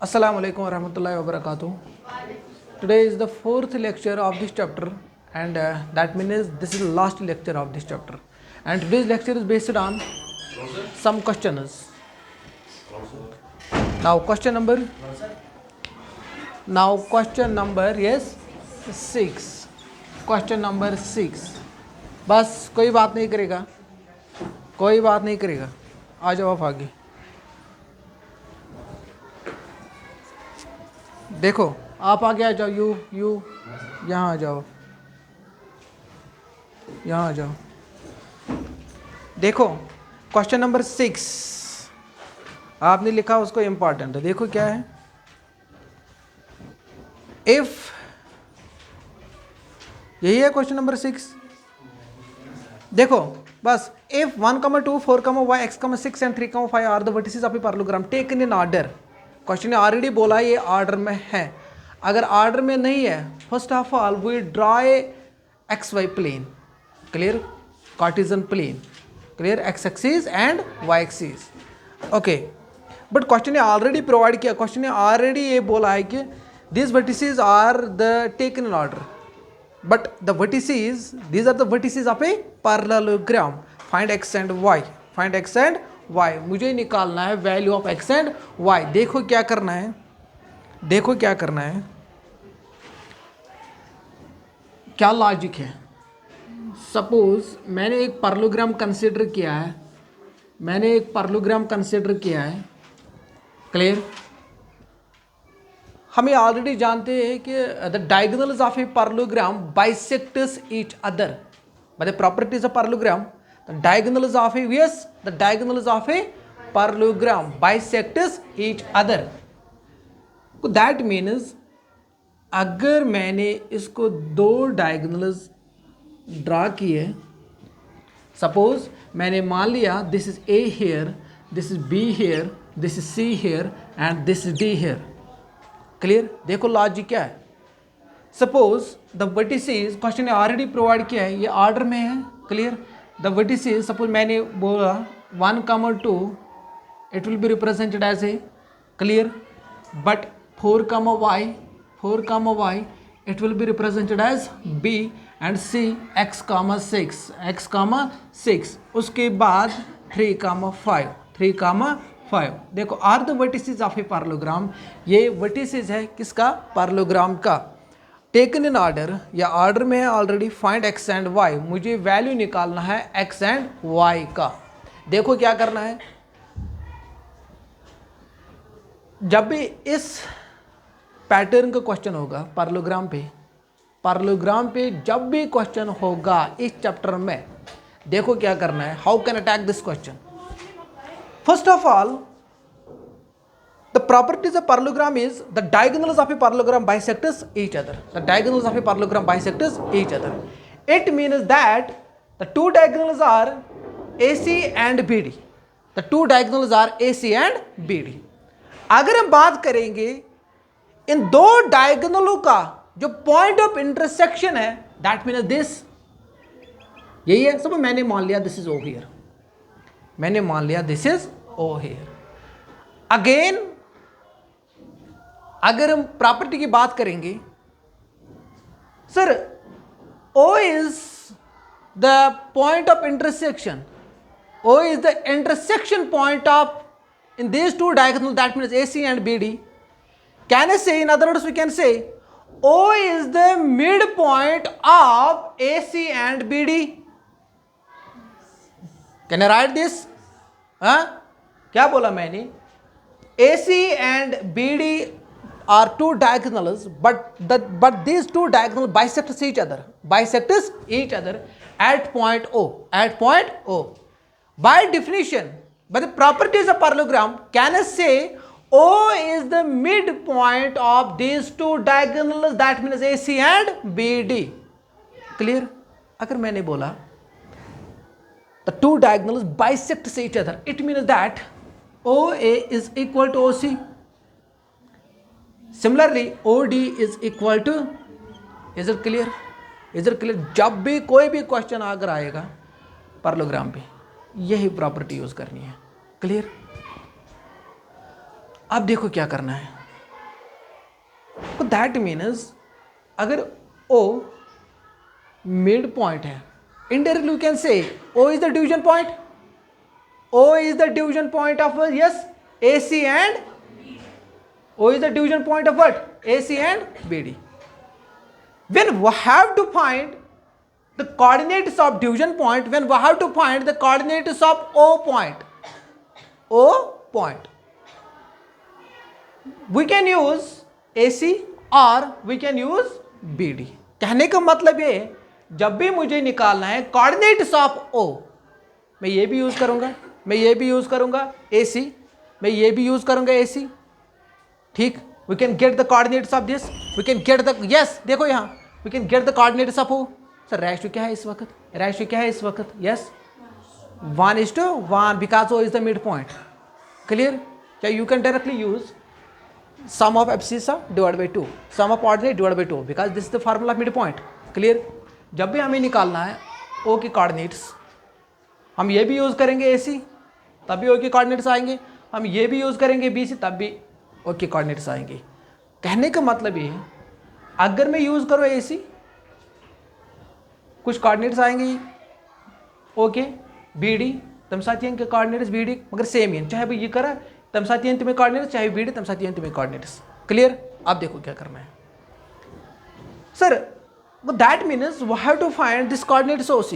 Assalamu alaikum warahmatullahi wabarakatuh. Today is the fourth lecture of this chapter, and that means this is the last lecture of this chapter. And today's lecture is based on some questions. Now question number yes 6. Question number 6. बस कोई बात नहीं करेगा, आ जाओ आप आगे। देखो आप आगे आ जाओ, यू यहाँ आ जाओ। देखो क्वेश्चन नंबर 6 आपने लिखा, उसको इम्पॉर्टेंट है। देखो क्या है, इफ, यही है क्वेश्चन नंबर 6। देखो बस, if 1, 2, 4, y, x, 6 and 3, 5 are the vertices of a parallelogram taken in order. Question ने ऑलरेडी बोला ये ऑर्डर में है। अगर ऑर्डर में नहीं है, first of all we draw a x y plane, clear, Cartesian plane, clear, x axis and y axis. Okay, but question ने ऑलरेडी प्रोवाइड किया, क्वेश्चन ने ऑलरेडी ये बोला है कि this vertices are the taken in order, but the vertices, these are the vertices of a parallelogram. Find x and y, find x and y। मुझे निकालना है value of x and y। देखो क्या करना है, क्या लॉजिक है। Suppose मैंने एक पैरेललोग्राम कंसिडर किया है, क्लियर। हमें ऑलरेडी जानते हैं कि the diagonals of a parallelogram bisects each other. By the properties of parallelogram, the diagonals of a parallelogram bisects each other. That means अगर मैंने इसको दो डायगोनल्स ड्रा किए, सपोज मैंने मान लिया this is A here, this is B here, this is C here and this is D here, clear. देखो logic क्या है। सपोज द वर्टिसेस, क्वेश्चन ने ऑलरेडी प्रोवाइड किया है, ये ऑर्डर में है, क्लियर। द वर्टिसेस, सपोज मैंने बोला 1, 2 it will be represented as A, clear, but 4, y it will be represented as b and c x, 6। उसके बाद 3, 5। देखो are the vertices of a parallelogram, ये वर्टिसेस है किसका, पैरेललोग्राम का। टेकन इन ऑर्डर, या ऑर्डर में है already. Find x and y, मुझे वैल्यू निकालना है एक्स एंड वाई का। देखो क्या करना है, जब भी इस पैटर्न का क्वेश्चन होगा पैरेललोग्राम पे जब भी क्वेश्चन होगा इस चैप्टर में, देखो क्या करना है, how can attack this question. First of all, the properties of parallelogram is the diagonals of a parallelogram bisects each other. It means that the two diagonals are AC and BD. अगर हम बात करेंगे इन दो डायगोनलों का जो point of intersection है, that means this, यही है। सब मैंने मान लिया this is O here, again अगर हम प्रॉपर्टी की बात करेंगे, sir O is the point of intersection, O is the intersection point of in these two diagonal, that means AC and BD। Can I say, in other words we can say O is the mid point of AC and BD। Can I right this? क्या बोला मैंने, AC and BD are two diagonals, but these two diagonals bisects each other at point O. By definition, by the properties of parallelogram, can I say O is the midpoint of these two diagonals, that means AC and BD, clear। अगर मैंने बोला the two diagonals bisect each other, it means that OA is equal to OC. Similarly, OD is equal to, is it clear? जब भी कोई भी question अगर आएगा parallelogram पे, यही प्रॉपर्टी यूज करनी है, क्लियर। अब देखो क्या करना है, तो दैट मीन्स अगर ओ मिड पॉइंट है, indirectly you can say O is the division point. O is the division point of yes AC and O is the division point of what? AC and BD. When we have to find the coordinates of division point, when we have to find the coordinates of O point, we can use AC or we can use BD. कहने का मतलब ये जब भी मुझे निकालना है coordinates of ओ, मैं ये भी यूज करूंगा, मैं ये भी यूज करूंगा AC, मैं ये भी यूज करूंगा AC, ठीक. We can get the coordinates of this, we can get the yes, देखो यहाँ we can get the coordinates of O. Sir ratio क्या है इस वक्त, रेशियो क्या है इस वक्त, yes 1:1 because O is the mid point. Clear. क्या you can directly use sum of abscissa divided by 2, sum of ordinate divided by 2 because this is the formula of midpoint. Clear. जब भी हमें निकालना है O के coordinates, हम ये भी यूज़ करेंगे AC, तब भी O के कोऑर्डिनेट्स आएंगे. हम ये भी यूज़ करेंगे BC, तब भी O के कोऑर्डिनेट्स आएंगे. कहने का मतलब ये है अगर मैं यूज़ करूँ AC, कुछ कोऑर्डिनेट्स आएंगे O के BD, तम साथ के कोऑर्डिनेट्स BD मगर सेम ही, चाहे भाई ये करा तम साथ तुम्हें कोऑर्डिनेट्स, चाहे BD तम साथ तुम्हें कोऑर्डिनेट्स. क्लियर. अब देखो क्या करना है sir. That means we have to find this coordinates OC.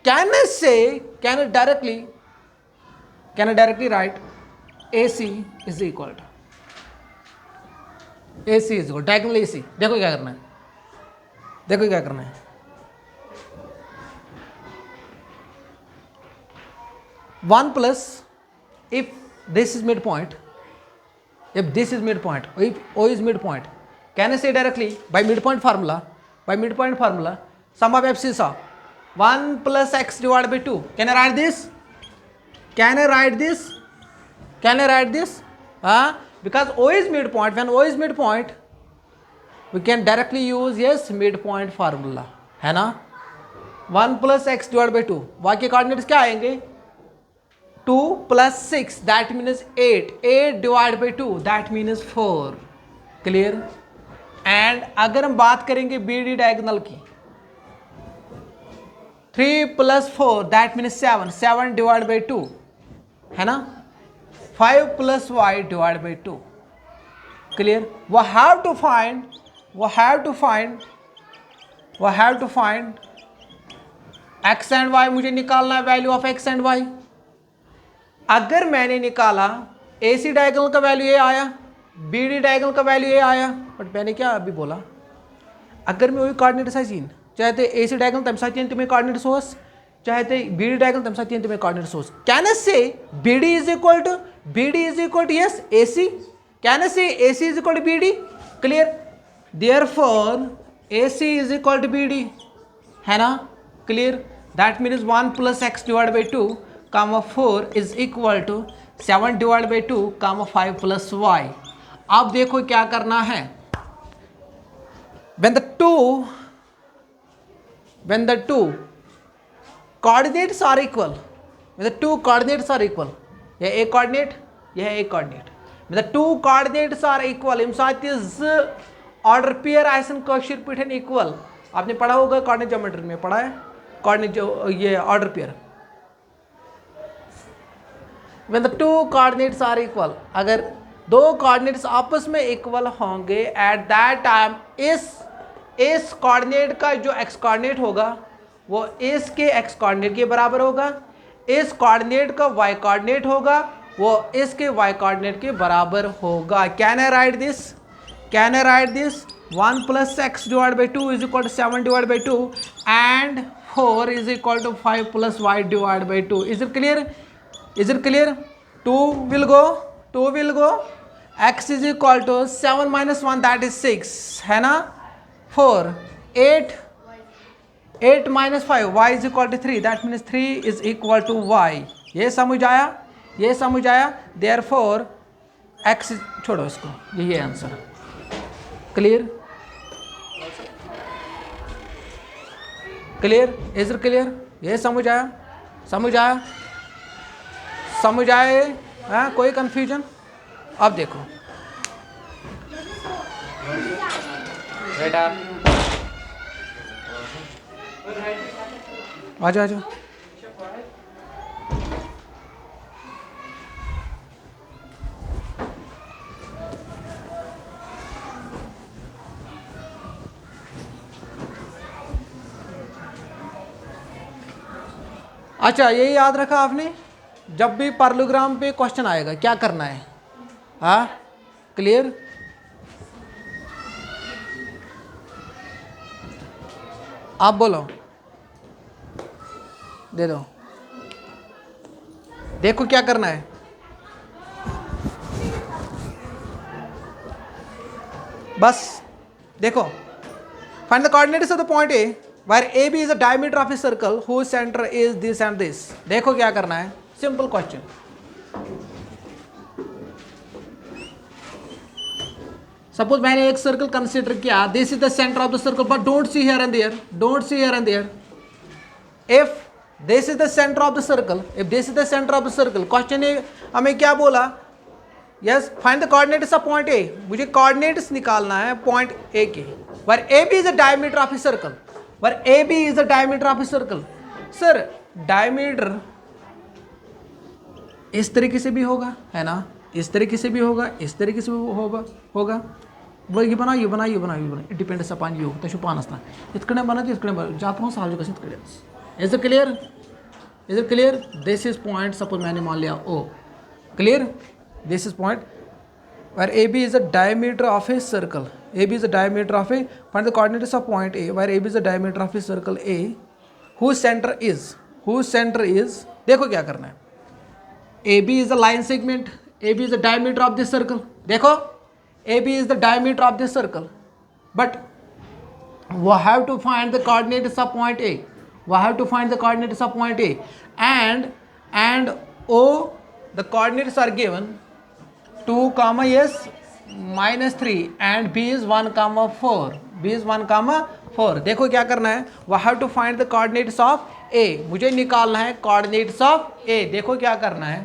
Can I say, can I directly write AC is equal to AC is equal diagonal AC. देखो क्या करना है, देखो क्या करना है. One plus if this is midpoint, if this is midpoint, if O is midpoint, can I say directly by midpoint formula, sum of abscissa 1 plus x divided by 2. Can I write this? Can I write this? Because O is midpoint, when O is midpoint we can directly use yes midpoint formula, है ना. 1 plus x divided by 2, y के coordinates क्या आएंगे 2 plus 6 that means 8, 8 divided by 2 that means 4. Clear. And अगर हम बात करेंगे BD diagonal की 3 plus 4 that means 7, 7 divided by 2 है ना. 5 plus y divided by 2. Clear. we have to find x and y. मुझे निकालना है value of x and y. अगर मैंने निकाला AC डायगोनल का वैल्यू ये आया, BD डायगोनल का वैल्यू ये आया, बट मैंने क्या अभी बोला अगर मैं वही कोऑर्डिनेट्स आइन चाहे तो AC डायगोनल तम साथ तुम्हें कोऑर्डिनेट्स सोस, चाहे तो BD डायगोनल तम साथ तुम्हें coordinates sauce. Can I say BD is equal to yes AC. Can I say AC is equal to BD. Clear. Therefore AC is equal to BD है ना. Clear. That means 1 plus x divided by 2 comma 4 is equal to 7 divided by 2 comma 5 plus y. अब देखो क्या करना है. when the two coordinates are equal, यह एक coordinate, यह एक coordinate, when the two coordinates are equal im साथ इज ऑर्डर पेयर आइसन कशिर पिठन इक्वल. आपने पढ़ा होगा कोऑर्डिनेट ज्योमेट्री में, पढ़ा है कोऑर्डिनेट जो ये order pair. when the two coordinates are equal, अगर दो कोऑर्डिनेट्स आपस में इक्वल होंगे एट दैट टाइम इस कोऑर्डिनेट का जो एक्स कोऑर्डिनेट होगा वो इस के एक्स कोऑर्डिनेट के बराबर होगा, इस कोऑर्डिनेट का वाई कोऑर्डिनेट होगा वो इसके वाई कोऑर्डिनेट के बराबर होगा. Can I right this 1 plus x divided by 2 is equal to 7 divided by 2 and 4 is equal to 5 plus y divided by 2. Is it clear? 2 will go, x is equal to 7 minus 1 that is 6 है ना. 4 8 minus 5 y is equal to 3 that means 3 is equal to y. ये समझ आया. therefore x छोड़ो इसको, यही है answer. Clear. Is it clear. ये समझ आया. हाँ कोई कंफ्यूजन. अब देखो बेटा आ जाओ आ जाओ। अच्छा, ये याद रखा आपने, जब भी पैरेललोग्राम पे क्वेश्चन आएगा क्या करना है। हाँ, क्लियर। आप बोलो, दे दो, देखो क्या करना है। बस देखो, find the coordinates of the point A where A B is a diameter of a circle whose centre is this and this. देखो क्या करना है, सिंपल क्वेश्चन। सपोज मैंने एक सर्कल कंसीडर किया, this is the centre of the circle, but don't see here and there, don't see here and there. If this is the centre of the circle, if this is the centre of the circle, question ने हमें क्या बोला, yes find the coordinates of point A. मुझे coordinates निकालना है point A के, where A B is the diameter of a circle, where A B is the diameter of a circle. Sir diameter इस तरीके से भी होगा, है ना, इस तरीके से भी होगा, इस तरीके से भी होगा वो ये बना ये बना ये बना ये बना, इट डिपेंड्स अपॉन यू। तशु पान असता इतकड़े बनत इतकड़े जात हूँ साल कस इतकड़े। Is it clear, is it clear. This is point, suppose मैंने मान लिया O, clear. This is point where AB is the diameter of a circle, AB is the diameter of a, find the coordinates of point A where AB is the diameter of a circle A whose center is, देखो क्या करना है। AB is the line segment, AB is the diameter of this circle, देखो AB is the diameter of this circle, but we have to find the coordinates of point A, we have to find the coordinates of point A, and O, the coordinates are given 2, yes, -3 and B is 1, 4, B is 1, 4। देखो क्या करना है, we have to find the coordinates of A, मुझे निकालना है coordinates of A। देखो क्या करना है,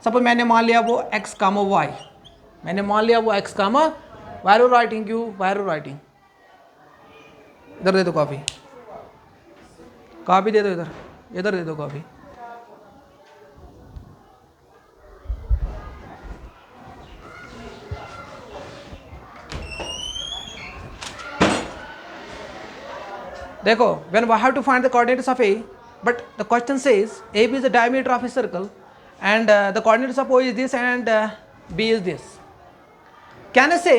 सपोज मैंने मान लिया वो x, y, मैंने मान लिया वो x, वायरो राइटिंग क्यू, वायरो राइटिंग, इधर दे दो कॉपी, कॉपी दे दो, इधर इधर दे दो कॉपी। देखो, when we have to find the coordinates of A, but the question says AB is the diameter of a circle and the coordinates of O is this and B is this. Can I say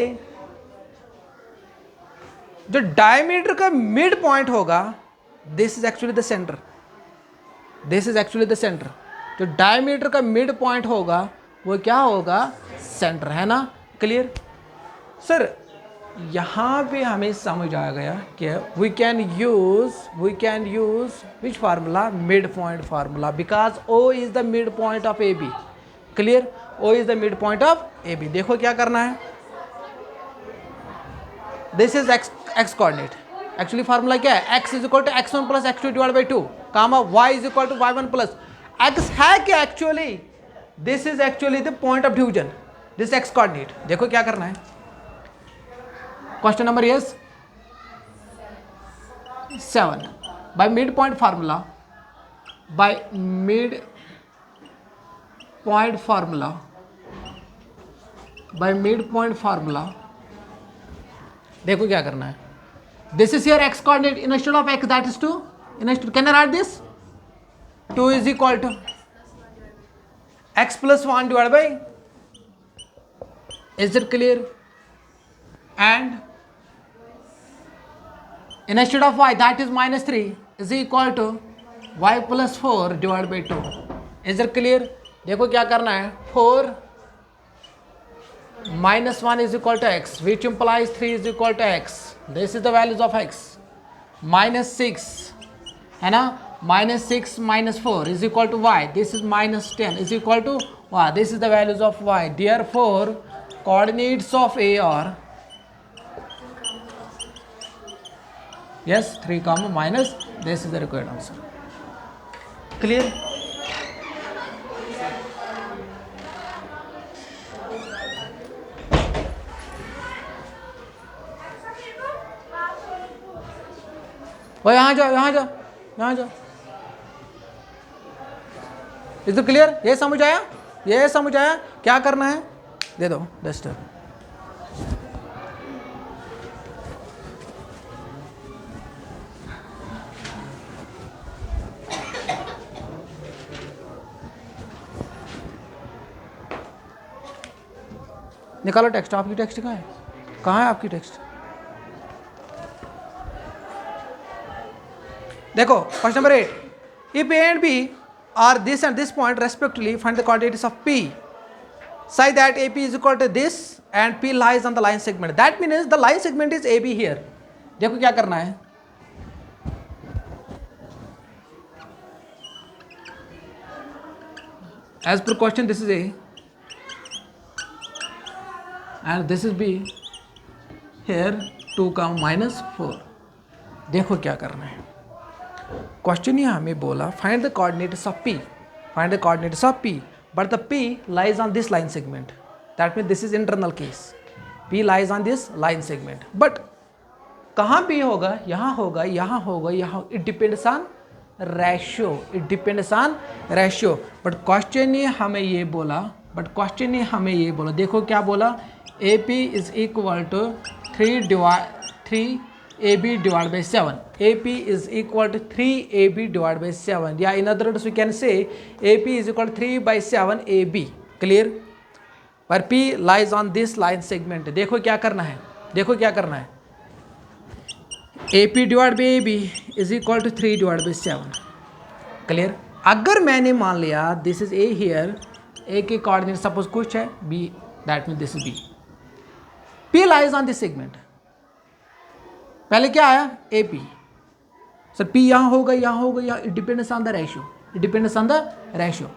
जो diameter का mid point होगा, this is actually the center, this is actually the center। जो diameter का mid point होगा वो क्या होगा, center, है ना, क्लियर। सर यहाँ पे हमें समझ आ गया कि we can use which formula, midpoint formula, because O is the mid point of A B, clear, O is the mid point of A B. देखो क्या करना है, this is x coordinate, actually formula क्या है, x is equal to x1 plus x2 divide by 2, comma y is equal to y1 plus x है क्या, actually this is actually the point of division, this x coordinate. देखो क्या करना है, question number is 7, by midpoint formula, by midpoint formula, by midpoint formula, देखो क्या करना है, this is your x coordinate, instead of x that is 2, instead, can I write this, 2 is equal to x plus 1 divided by, is it clear, and instead of y that is -3 is equal to y plus 4 divided by 2, is it clear। देखो क्या करना है, 4 minus 1 is equal to x, which implies 3 is equal to x, this is the values of x, -6 है ना, -6 minus 4 is equal to y, this is -10 is equal to y, this is the values of y, therefore coordinates of A are, yes, 3 comma minus, this is the required answer, clear। और यहाँ जाओ, यहाँ जाओ, यहाँ जाओ। Is it clear? ये समझ आया? ये समझ आया? क्या करना है? दे दो डस्टर। निकालो टेक्स्ट। आपकी टेक्स्ट कहाँ है? कहाँ है आपकी टेक्स्ट? देखो question number 8, if A and B are this and this point respectively find the coordinates of P such that AP is equal to this and P lies on the line segment. That means the line segment is AB here. देखो क्या करना है, as per question this is A and this is B. Here 2, -4. देखो क्या करना है। Question ये हमें बोला find the coordinates of P, find the coordinates of P, but the P lies on this line segment. That means this is internal case. P lies on this line segment. But कहाँ P होगा? यहाँ होगा, यहाँ होगा, यहाँ। It depends on ratio. It depends on ratio. But question ये हमें ये बोला, but question ये हमें ये बोला, देखो क्या बोला, AP is equal to 3 AB divided by 7. AP is equal to 3 AB divided by 7. Yeah, in other words we can say AP is equal to 3 by 7 AB. Clear? But P lies on this line segment. देखो क्या करना है, देखो क्या करना है, AP divided by AB is equal to 3 divided by 7. Clear? अगर मैंने मान लिया this is A here, A के coordinate suppose कुछ है B, that means this is B. P lies on this segment. पहले क्या आया? AP. सर P यहाँ होगा, यहाँ होगा, यहाँ। It depends on the ratio, it depends on the ratio.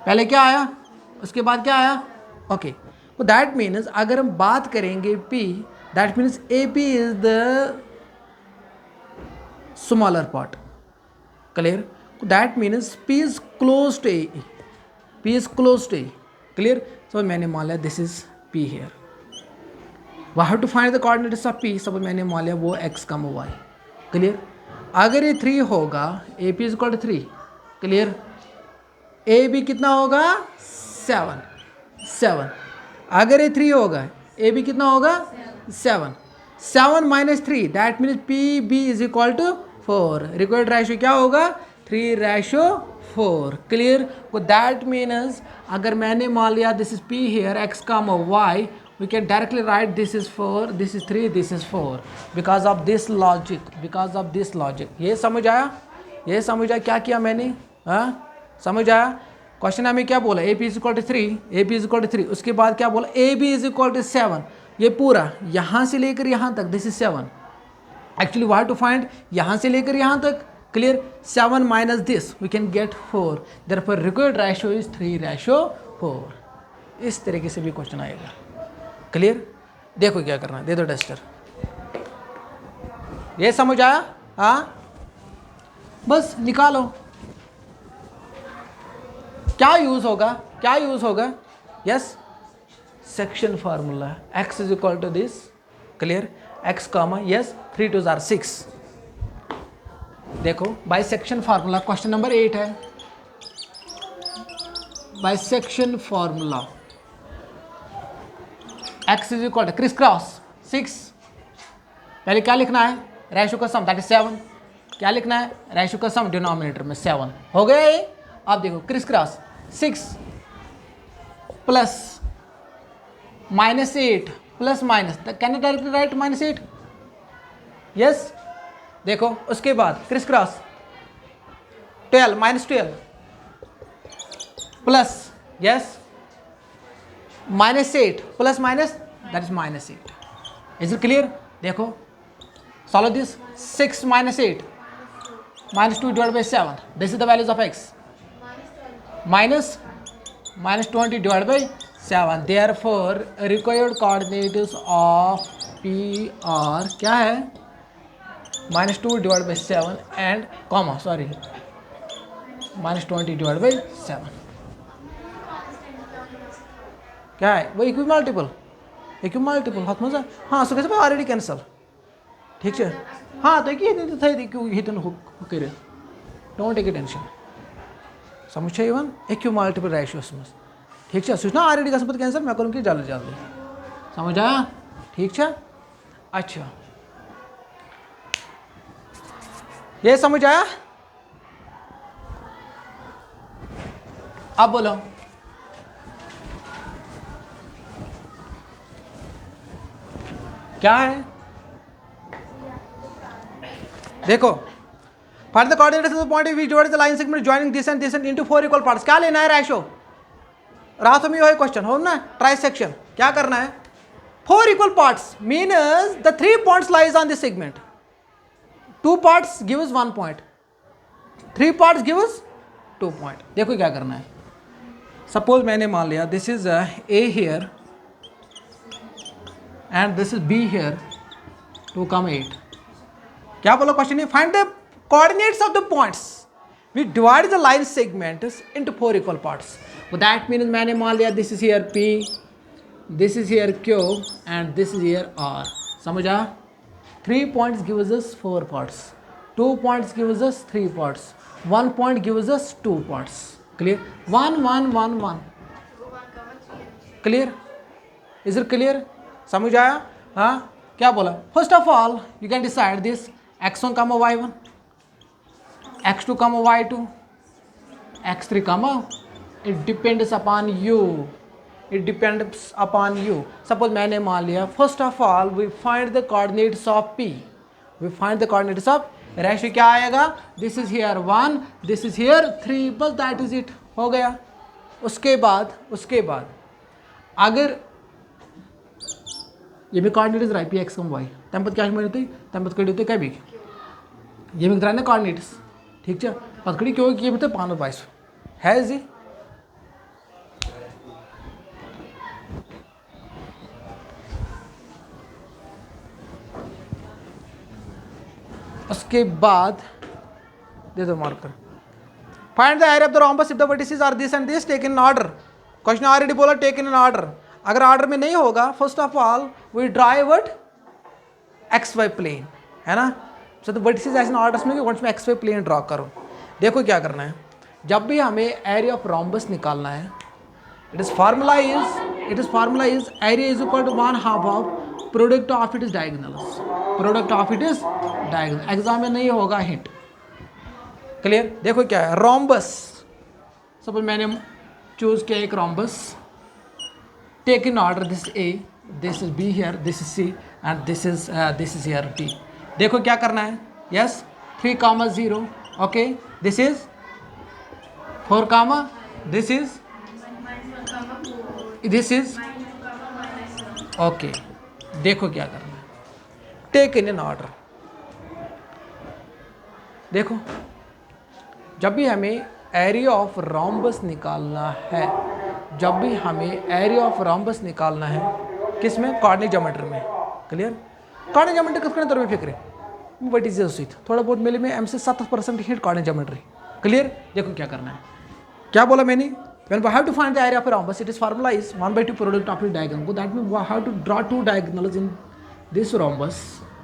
पहले क्या आया, उसके बाद क्या आया? ओके, तो दैट मीन्स अगर हम बात करेंगे P, that means AP is the smaller part. Clear? That means P is close to A, P is close to A। Clear? So मैंने मान लिया this is P here. We have to find the coordinates of P। सब मैंने मान लिया वो x, y। Clear? अगर ये 3 होगा, AP is equal to 3। Clear? AB कितना होगा? 7। अगर ये 3 होगा, AB कितना होगा? 7। 7 - 3 that means PB is equal to 4। Required ratio क्या होगा? 3:4। क्लियर? दैट मीन्स अगर मैंने मान लिया this is P here, x, y, we can directly write this is 4, this is 3, this is 4 because of this logic, because of this logic. ये समझ आया? ये समझ आया क्या किया मैंने? हाँ, समझ आया? क्वेश्चन हमें क्या बोला? AP is equal to 3, AP is equal to 3। उसके बाद क्या बोला? AB is equal to 7। ये पूरा यहाँ से लेकर यहाँ तक this is 7। Actually we have to find यहाँ से लेकर यहाँ तक। Clear? 7 minus this we can get 4। Therefore required ratio is 3:4। इस तरीके से भी क्वेश्चन आएगा। क्लियर? देखो क्या करना है, दे दो डस्टर। ये समझ आया? हाँ, बस निकालो। क्या यूज होगा? क्या यूज होगा? Yes, section formula. x is equal to this. Clear? x, yes, 3 2 are 6। देखो by section formula, question number 8 है। By section formula x is equal to criss cross 6। पहले क्या लिखना है? रेशियो का सम, दैट इज 7। क्या लिखना है? रेशियो का सम, डिनोमिनेटर में 7। हो गया ये? अब देखो criss cross 6 plus -8 plus minus, can you directly write -8? Yes. देखो उसके बाद criss cross 12 -12 plus, yes, -8 plus minus, that is -8। Is it clear? देखो solve this. 6 - 8 -2 divided by 7, this is the values of x। -20 divided by 7, therefore required coordinates of P are क्या है? -2 divided by 7 and comma, sorry, -20 divided by 7। क्या है वो? Equi multiple, हाथ मजा। हाँ, सो कैसे ऑलरेडी कैंसल। ठीक है हाँ तो डोंट टेक टेंशन समझ यहां एक मल्टीपल रेशियोस मज ठीक है सह ऑलरेडी गसन पे कैंसिल मैं करूँ कि जल्दी जल्दी समझ आया ठीक है अच्छा ये समझ आया अब बोलो क्या है देखो find the coordinates of the point which divides the line segment joining this and into 4 equal parts क्या लेना है रेशो रात में ये क्वेश्चन हो ना ट्राई सेक्शन क्या करना है 4 equal parts means the 3 points lies on this segment 2 parts gives 1 point 3 parts gives 2 point देखो क्या करना है सपोज मैंने मान लिया this is A here and this is B here 2,8 क्या बोला क्वेश्चन है find the coordinates of the points we divide the line segments into 4 equal parts so that means मैंने मान लिया this is here P this is here Q and this is here R समझा 3 points gives us 4 parts 2 points gives us 3 parts 1 point gives us 2 parts clear 1 1 1 1 clear is it clear समझ आया हाँ क्या बोला first of all you can decide this x1 comma y1 x2 comma y2 x3 comma it depends upon you it depends upon you suppose मैंने मान लिया first of all we find the coordinates of p we find the coordinates of ratio क्या आएगा this is here 1 this is here 3 बस that is it हो गया उसके बाद अगर ये भी कोऑर्डिनेट्स राइट पी एक्स कम वाई तम पत क्या होती तम पत कड़ी होते क्या भी ये भी ना कोऑर्डिनेट्स ठीक है पत कड़ी क्यों ये भी पान बाईस है जी उसके बाद दे दो marker find the area of the rhombus if the vertices are this and this take in order question already बोला टेक इन ऑर्डर अगर ऑर्डर में नहीं होगा first of all we draw what x y plane है ना तो vertices ऐसे orders में कि एक्स वाई प्लेन ड्रॉ करो देखो क्या करना है जब भी हमें एरिया ऑफ रोम्बस निकालना है it is formula is area is equal to 1/2 of product of it is diagonals product of it is diagonal exam में नहीं होगा हिंट क्लियर देखो क्या है रोम्बस सपोज मैंने चूज किया एक rhombus take in order this A this is B here this is C and this is here T देखो क्या करना है yes 3,0 okay this is 4, this is okay देखो क्या करना है टेक इन ऑर्डर देखो जब भी हमें एरिया ऑफ रोम्बस निकालना है किस में कोऑर्डिनेट ज्योमेट्री में क्लियर कोऑर्डिनेट ज्योमेट्री किसके तरफ में फिक्र वट इज उसी थोड़ा बहुत मिले में एम से 70% हिट कोऑर्डिनेट ज्योमेट्री क्लियर देखो क्या करना है क्या बोला मैंने when we have to find the area of a rhombus it is formula is 1/2 product of its diagonal so that means we have to draw 2 diagonals in this rhombus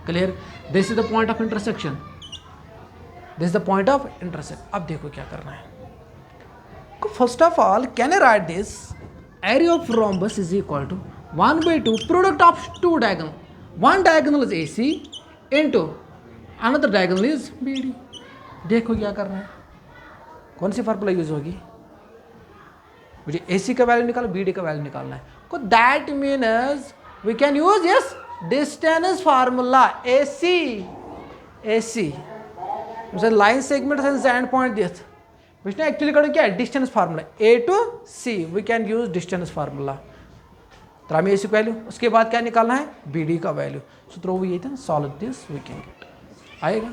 clear this is the point of intersection अब देखो क्या करना है first of all can I right this area of rhombus is equal to 1/2 product of 2 diagonal one diagonal is AC into another diagonal is BD देखो क्या करना है कौन सी फार्मूला यूज होगी मुझे AC का वैल्यू निकालो BD का वैल्यू निकालना है को that means we can use yes distance formula AC line segment and point this Vishnu actually करो क्या है distance formula A to C we can use distance formula तो हमें AC का वैल्यू उसके बाद क्या निकालना है BD का वैल्यू सो थ्रो ये था solve this we can get आएगा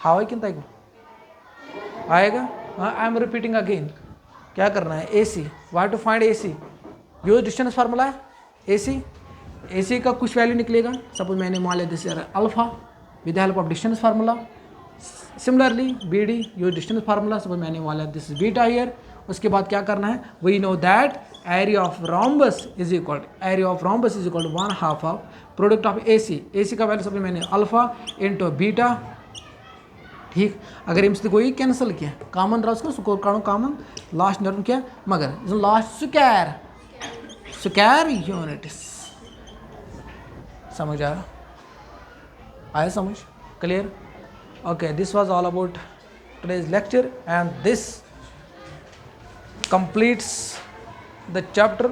हाँ किंत आएगा हाँ आई एम रिपीटिंग अगेन क्या करना है AC why to find AC use distance formula है AC का कुछ वैल्यू निकलेगा सपोज मैंने मान लिया this alpha with the help of distance formula similarly BD use distance formula suppose मैंने मान लिया दिस बीटा हियर उसके बाद क्या करना है we know that area of rhombus is equal to 1/2 of product of A C का value सबसे मैंने अल्फा इंटू बीटा, ठीक। अगर अम सो गई कैंसल क्या कामन द्राव सह कड़ कामन लास्ट नीर क्या मगर लास्ट स्क्वायर यूनिट्स। समझ आया समझ clear? Okay, this was all about today's lecture and this completes the chapter.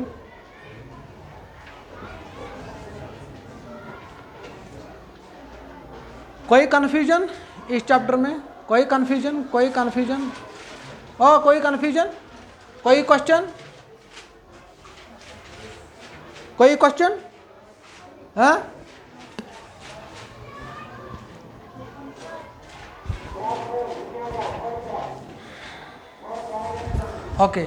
कोई कन्फ्यूजन इस चैप्टर में? कोई कन्फ्यूजन? कोई कन्फ्यूजन? कोई कन्फ्यूजन? कोई क्वेश्चन? कोई क्वेश्चन? हाँ, ओके।